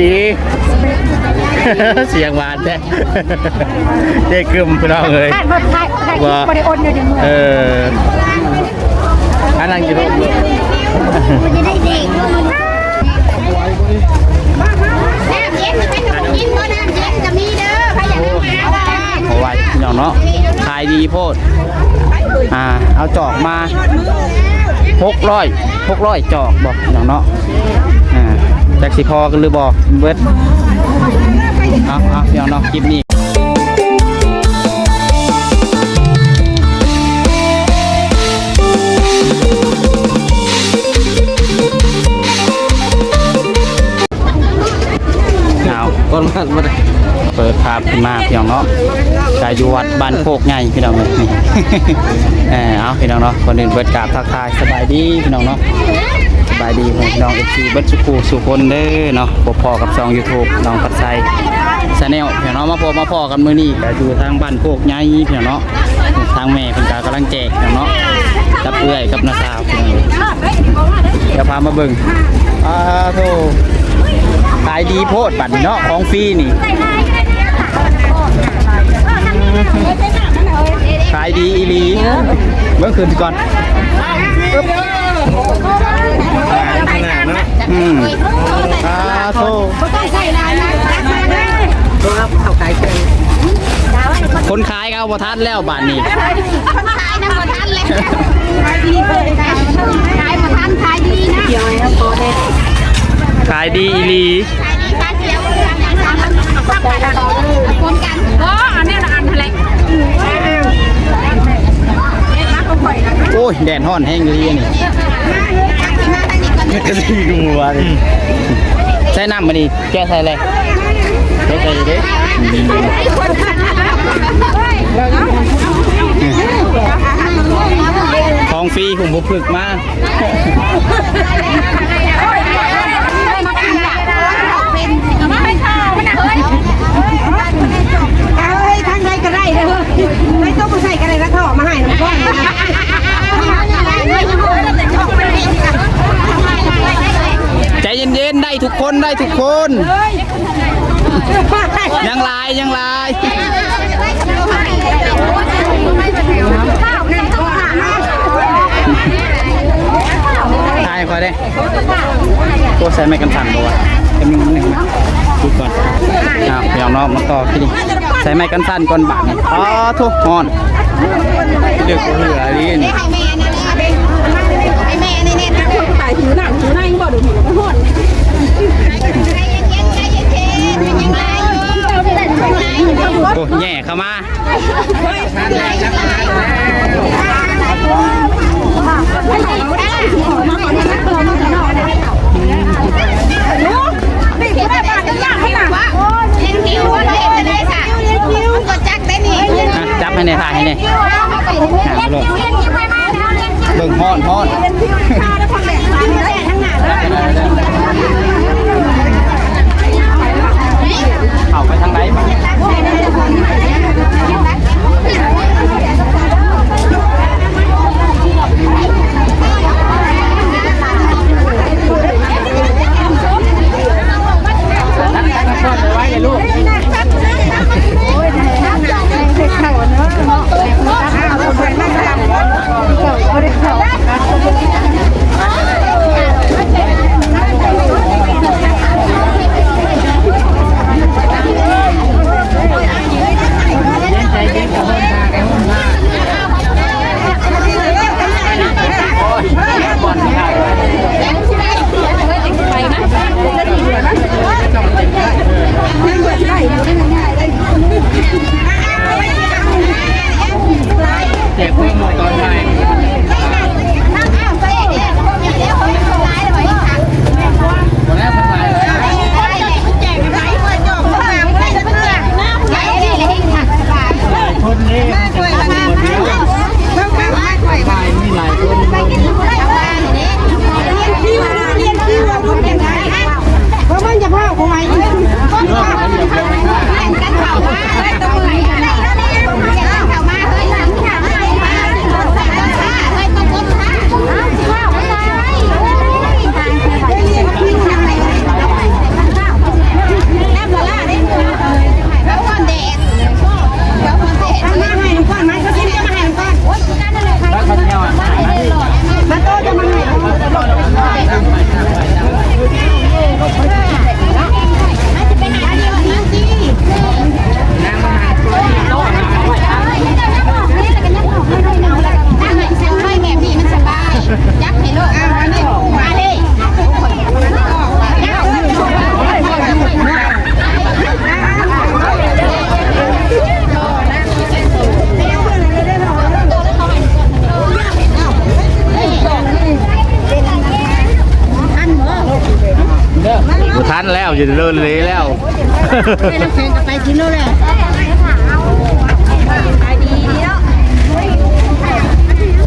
ดีเสียงหวานแท้เจ๊กึมพี่น้องเลยว่าอันนั้นอยู่ร่มเลยมันจะได้เด็กน้ำเย็นจะเป็นขนมกินเพราะน้ำเย็นจะมีเด้อใครอยากมาเอาไว้พี่น้องเนาะขายดีโพดเอาจอกมา600จอกบอกพี่น้องเนาะจากสิพอกันหรือบอกเบิร์ดเอาพี่น้องเนาะคลิปนี้ต้นมาเปิดภาพขึ้นมาพี่น้องเนาะกายอยู่วัดบ้านโคกใหญ่พี่น้องเลยนี่เอาพี่น้องเนาะคนอื่นเปิดกราบทักทายสบายดีพี่น้องเนาะสบายดีพี่น้องFCเบิร์ดสุขสุคนเด้อเนาะพอกับช่อง YouTube น้องพัดไซชาแนลพี่น้องมาพอกันมื้อนี้ก็อยู่ทางบ้านโคกใหญ่พี่น้องเนาะทางแม่เพิ่นก็กำลังแจกพี่น้องเนาะกับเอื้อยกับน้าสาวพี่น้องเดี๋ยวพามาเบิ่งโธ่ขายดีโพดบัดเนาะของฟรีนี่ขายดีอีหลีเมื่อคืนก่อนโธ่คนขายเอาบ่ทันแล้วบาทนี้คนขายนะบ่ทันเลยขายดีเลยขายบ่ทันขายดีนะเดี๋ยวไอ้พอได้ขายดีอีหลีคนกันก็อันนี้ละอันทะเลโอ้ยแดดฮ้อนแห้งเลยนี่กระสีกูมัวเลยใส่น้ำมาดิแกใส่อะไรแกใส่เด็กของฟรีผมบุกฝึกมาทั้งใดก็ได้เลยไม่ต้องใส่กันเลยนะเขาออกมาให้น้ำก้อนใจเย็นๆได้ทุกคนยังลายตายพอได้ตัวใส่ไม่กันสั่นตัวเป็นหนึ่งนะดูก่อนพี่น้องมาต่อที่นี่ใส่ไม้กันสั้นก่อนบาททุกหอนเดือดเหลือนี่ไอแม่นี่ขายถือหนังถือในบ่ดูหัวหอนโอ้แย่เข้ามาจับให้ในถ่ายให้ในเบิ่งฮอนเข้าไปทางไหนบ้างไว้เลยลูกเจ็บเพิ่มตอนไหน เ อยู่เลิศเลยแล้ว ไม่น้ำแข็งกับไปกินแล้วแหละขายดีเนาะ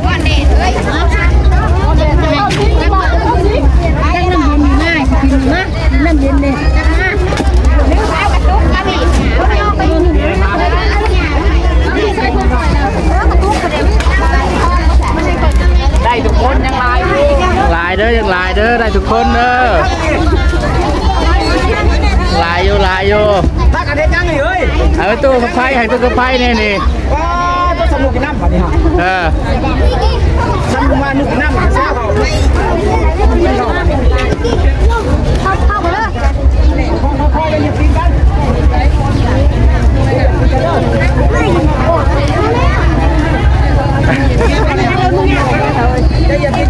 ว่าเด็ดเลยตั้งน้ำเย็นง่ายกินนะน้ำเย็นเลยได้ทุกคนยังลายลายเด้อยังลายเด้อได้ทุกคนเด้อลายอยู่ถ้ากันเทจังเลย เอาตู้กระไฟให้ตู้กระไฟนี่นี่ ว้าต้องสนุกกินน้ำผ่านนี่ฮะ ฉันมาหนุกน้ำเสียเขาเข้าไปเลยพ่อไปหยิบกินกั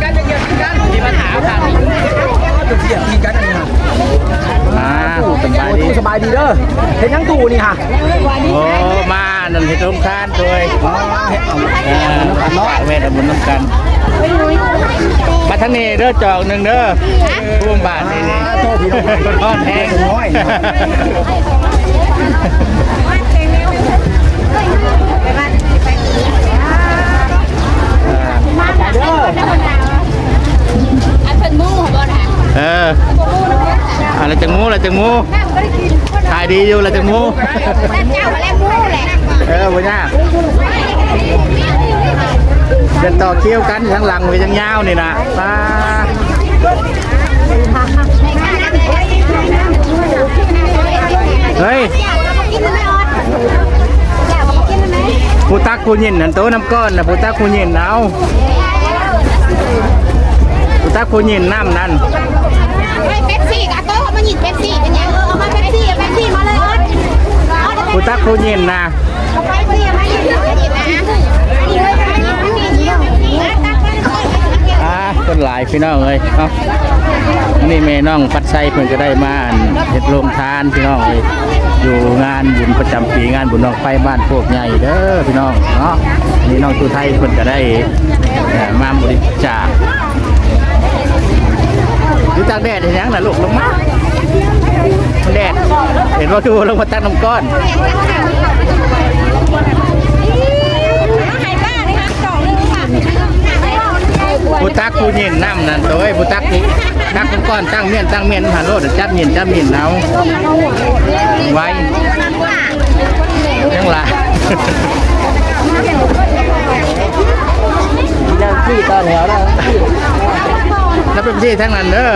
นจะหยิบกินกันมีปัญหาค่ะจะหยิบกินกันนี่ฮะสบายดีเด้อเห็นยังตู่นี่ฮะโอ้มานั่นเห็ดร่มคานด้วยน้อยเวทบุญน้ำกันมาทั้งนี้เด้อจอกหนึ่งเด้อร่วมบาทนี่นี่ทอดแห้งน้อยอันเป็นมูของบ่นะอะไรจังมูถ่ายดีอยู่อะไรจังมูเจ้ามาแล้วมูแหละบ่ยากจะต่อเคี้ยวกันทั้งหลังไปทั้งยาวนี่นะมาเฮ้ยผู้ตักผู้ยินนั่นโตน้ำก้อนนะผู้ตักผู้ยินเอาผู้ตักผู้ยินน้ำนั่นเป๊ปซี่กับโต๊ะเขามาหยิบเป๊ปซี่เป็นยังเอามาเป๊ปซี่มาเลยผู้ตักผู้ยินนะเป๊ปซี่มาหยิบนะคนหลายพี่น้องเลยเอ้านี่แม่น้องปัดไส้เพิ่นก็ได้มาเฮ็ดโรงทานพี่น้องเลยอยู่งานบุญประจำปีงานบุญน้องไฟบ้านพวกใหญ่เด้อพี่น้องเนาะนี่น้องตูไทยเพิ่นก็ได้มาบริจาคดูตากแดดเห็นยังน่ะลูกลงมาแดดเห็นว่าคือลงมาตักน้ำก้อนผู้ตักผู้ยินน้ำนั่นโดยผู้ตักตักก้อนตั้งเมียนหาโลดจับยินเอาไว้ยังล่ะยังที่ตอนแถวแล้วแล้วเป็นที่ทั้งนั้นเด้อ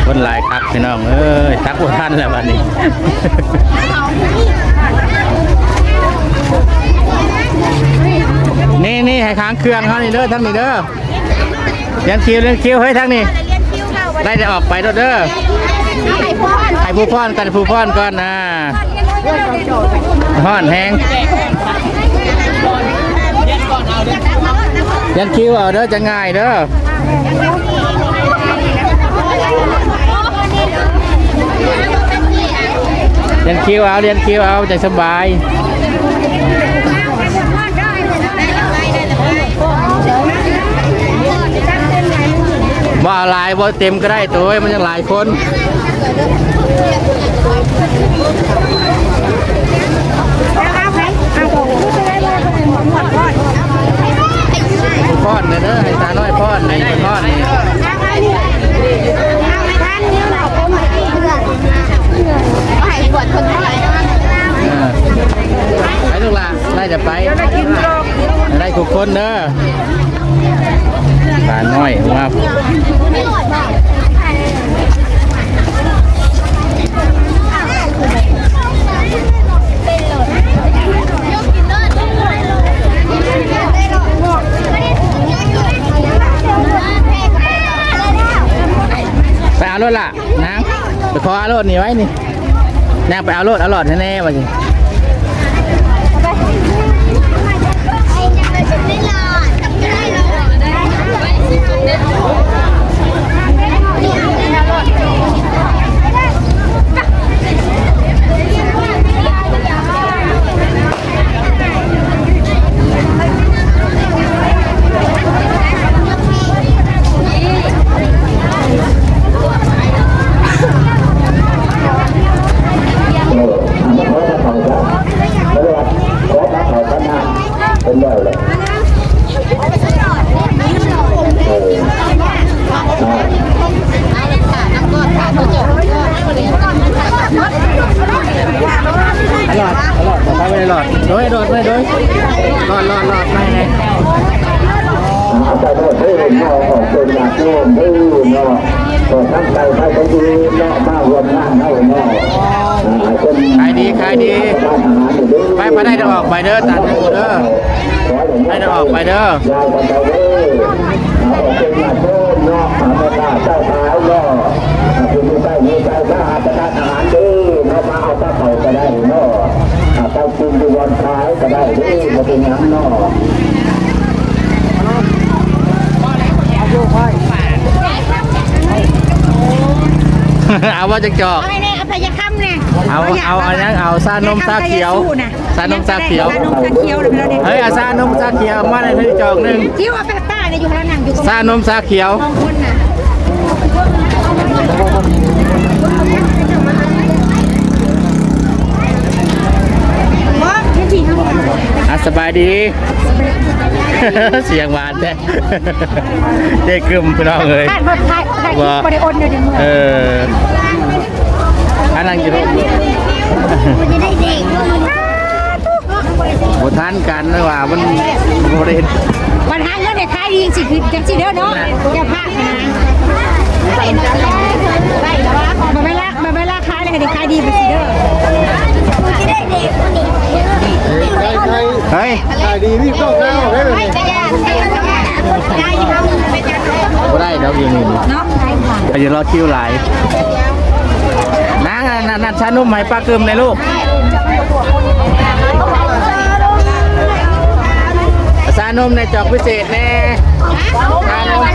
คนหลายคักพี่น้องเอ้ยตักบ่ทันแล้วบัดนี้นี่ให้ค้างเครื่องเขานี่เด้อทั้งนี้เด้อเรียนคิวเฮ้ยทั้งนี้ได้จะออกไปเด้อให้ผู้พ่อนก่อนนะพ่อนแห้งเรียนคิวเอาเด้อจะง่ายเด้อเรียนคิวเอาใจสบายบ่หลายบ่เต็มก็ได้ตัวมันยังหลายคนพ่อนเด้อให้ตาน้อยพ่อนให้พ่อน จะไปได้ทุกคนเด้อตาน้อยว่า ไปเอารถล่ะนางไปขอเอารถนี่ไว้นี่นางไปเอารถเอาหลอดแน่ๆมาสิเป็นได้เลยไปหลอดโดยหลอดไม่ไงอาจารย์ก็ได้เห็นน้องของเป็นงานโยมได้เนาะก็ทั้งใจไปก็ดีเนาะมารวมงานเนาะเนาะขายดีไปได้จะออกไปเด้อตัดเด้อได้จะออกไปเด้อยาวกันไปเด้อเป็นงานโยมเนาะมาเป็นเจ้าสาวเนาะคุณมีใจมีใจก็หาประทานอาหารดีเนาะมาเอาข้าวเปล่าก็ได้เนาะเจ้าคุณดูวันท้ายก็ได้ดีมาเป็นน้ำเนาะเอาว่าจะจอก เอาไงเนี่ยเอาไปยาค่ำเนี่ย เอาซานมซาเขียวซานมซาเขียวเฮ้ยซานมซาเขียวมาเลยพี่จอกหนึ่ง คิ้วเอาไปป้าเนี่ยอยู่ข้างหลังอยู่ ซานมซาเขียว มองคนน่ะว่าแค่ทีเขาบอก สบายดี เสียงหวานแท้เด็กกึมพี่น้องเลย ว่าบริโภคเดี๋ยวนี้อันนั้นอยู่มันจะได้เด็กบทานกันเลยว่ามันบริเวณ วันหาเงินในท้ายดีสิคือจังสิเด้อเนาะอย่าพลาดนะไปแล้วว่ามาไม่ละขายเลยให้ขายดีไปสิเด้อจะได้เด็กคนนี้เฮ้ยขายดีนี่ต้องเล่าได้เลยก็ได้ดอกยิงเนาะไปจะรอคิวหลายนั่นชานุ่มไหมปลากึมเลยลูกชานมในจอกพิเศษแน่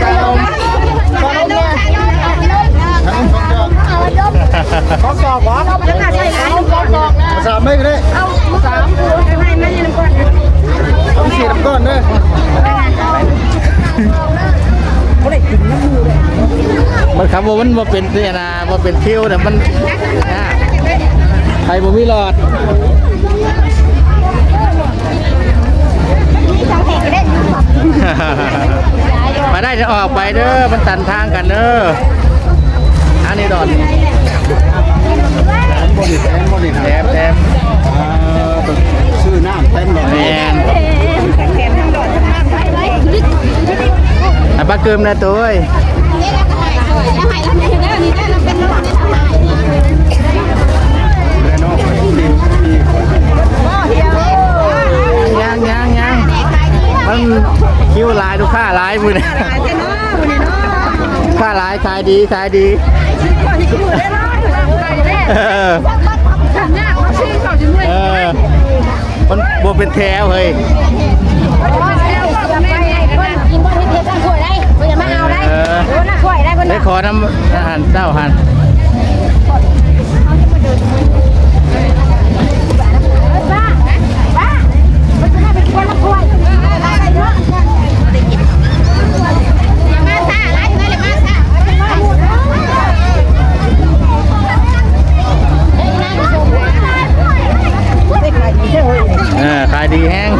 ชานมขอสอบวะสามไม่ได้เอาพิเศษน้ำก้อนเด้อมันครับว่ามันมาเป็นเนี่ยนะมาเป็นคิวแต่มันใครบ่มีหลอดมาได้จะออกไปเด้อมันตันทางกันเด้ออันนี้ดอนแถมชื่อน้ำเต็มเลย แมนปลาเกิมนะตัวเอ้ยยังมันคิวลายดูค่าลายมือเนี่ยค่าลายขายดีมันบวเป็นแถวเฮ้ยได้ขอน้ำอาหารเจ้าหันขายดีแห้ง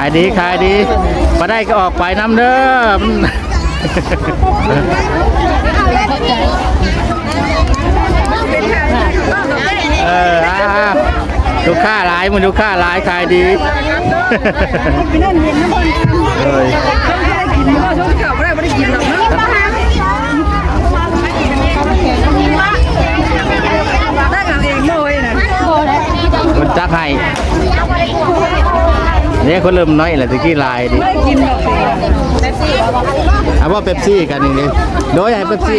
ายดีขายดีมาได้ก็ออกไปน้ำเด้อลูกค้าหลายมันลูกค้าหลายขายดีเอ้ยมันจักให้เนี่ยคนเริ่มน้อยแหละตะกี้ลายดิเอาว่าเป๊ปซี่กันหนึ่งดิโดยให้เป๊ปซี่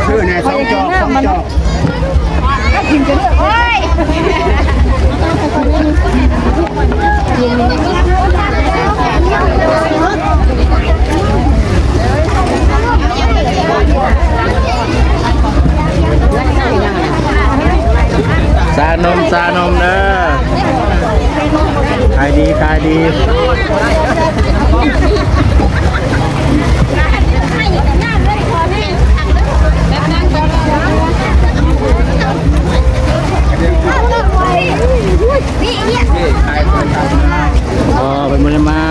ชื่อไหนสองจอกซานมเด้อขายดีเป็นมือมา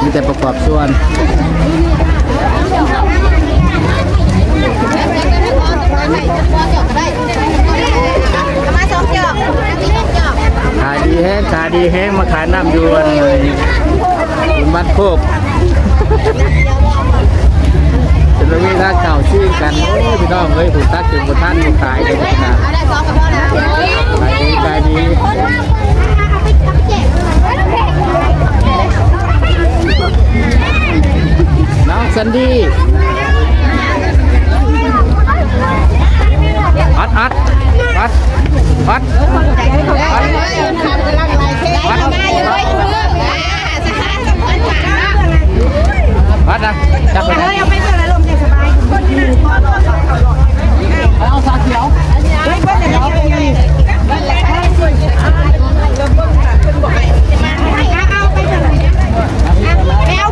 มีแต่ประกอบส่วนขายดีแห้งมาขายน้ำยวนคุณบ้านโคกจะมีท่าเก่าชื่อกันโอ้พี่น้องเฮ้ยผูกตักจุดบุท่านขายกันนะขายดีน้องซันดี้อัดนะจับไปเลยเอาไปเพื่อลมใจสบายเอาสาเขียวเอาไป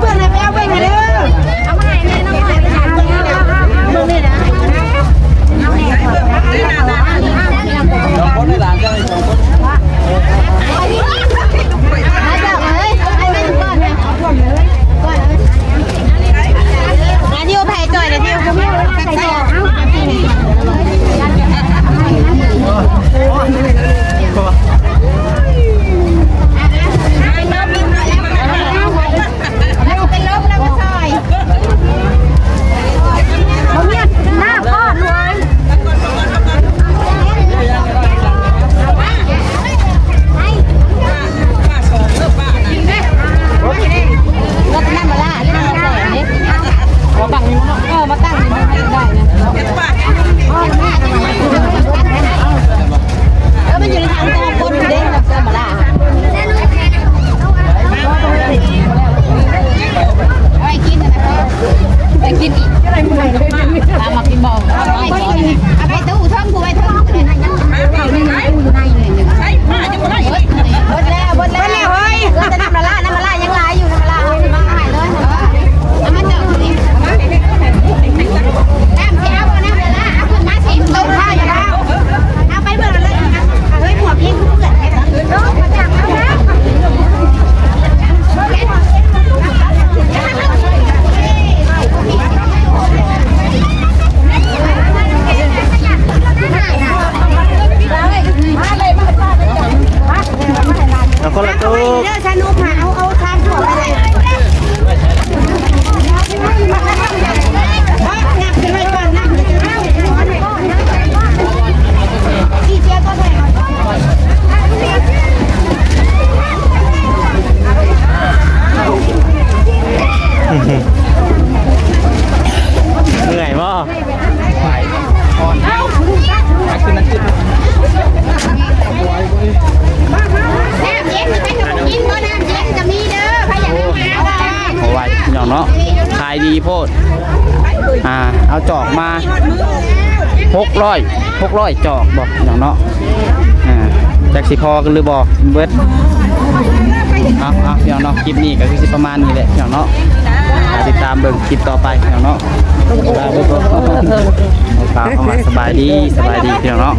เบื่อเลยไปเอาไปมาเด้อเอามาให้แม่น้องหน่อยไปหามึงนี่นะสองคนในหลานกันสองคนเที่ยวไผ่จ่อยนะเที่ยวเขาไม่รู้ใครจ่อยเป็นลมแล้วก็ซอยเขาเนี่ยหน้าพ่อเลยรถนั่นมาล่าที่นั่นมาแต่เนี่ยมาตั้งนี่มาตั้งนี่ได้นะมันอยู่ในทางตรงคนเด้งแบบเสื้อมาล่าไปกินนะครับไปกินอีกตามมากินบ่เอาไปตู้ท่องกูไปท่องกูเลยนะใช่มาจะมาได้หมดแล้วเฮ้ยเราจะทำมาล่ายังลายอยู่มาล่ามาหายเลยเอามาเจาะนี่น้ำเจ้าน้ำละเอาขึ้นมาสิต้มข้าวอย่างนั้นเอาไปเบื่อเลยเฮ้ยหัวพี่เพื่อนมาจากแล้วนะแล้วคนละตู้ ดีโพดเอาจอกมา600จอกบอกอย่างเนาะจากสิพอกันหรือบอกเบิดเอาอย่างเนาะคลิปนี้ก็คือสิประมาณนี้แหละอย่างเนาะติดตามเบิ่งคลิปต่อไปอย่างเนาะสบายดีพี่น้องเนาะ